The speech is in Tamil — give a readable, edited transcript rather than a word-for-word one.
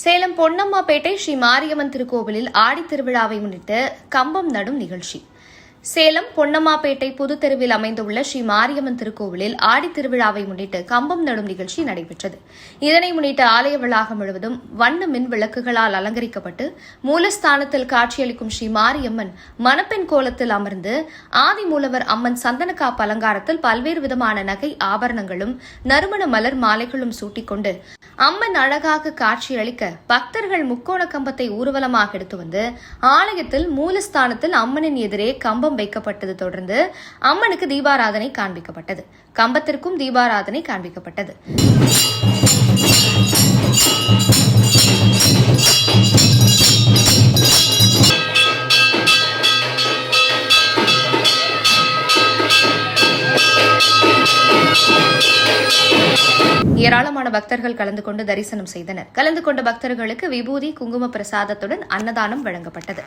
சேலம் பொன்னம்மாபேட்டை ஸ்ரீ மாரியம்மன் திருக்கோவிலில் ஆடித்திருவிழாவை முன்னிட்டு கம்பம் நடும் நிகழ்ச்சி. சேலம் பொன்னம்மாபேட்டை புதுத்தெருவில் அமைந்துள்ள ஸ்ரீ மாரியம்மன் திருக்கோவிலில் ஆடித்திருவிழாவை முன்னிட்டு கம்பம் நடும் நிகழ்ச்சி நடைபெற்றது. இதனை முன்னிட்டு ஆலய வளாகம் முழுவதும் வண்ண மின் விளக்குகளால் அலங்கரிக்கப்பட்டு மூலஸ்தானத்தில் காட்சியளிக்கும் ஸ்ரீ மாரியம்மன் மணப்பெண் கோலத்தில் அமர்ந்து ஆதிமூலவர் அம்மன் சந்தனக்காப்பு அலங்காரத்தில் பல்வேறு விதமான நகை ஆபரணங்களும் நறுமண மலர் மாலைகளும் சூட்டிக்கொண்டு அம்மன் அழகாக காட்சியளிக்க பக்தர்கள் முக்கோண கம்பத்தை ஊர்வலமாக எடுத்து வந்து ஆலயத்தில் மூலஸ்தானத்தில் அம்மனின் எதிரே கம்பம் வைக்கப்பட்டது. தொடர்ந்து அம்மனுக்கு தீபாராதனை காண்பிக்கப்பட்டது. கம்பத்திற்கும் தீபாராதனை காண்பிக்கப்பட்டது. ஏராளமான பக்தர்கள் கலந்து கொண்டு தரிசனம் செய்தனர். கலந்து கொண்ட பக்தர்களுக்கு விபூதி குங்கும பிரசாதத்துடன் அன்னதானம் வழங்கப்பட்டது.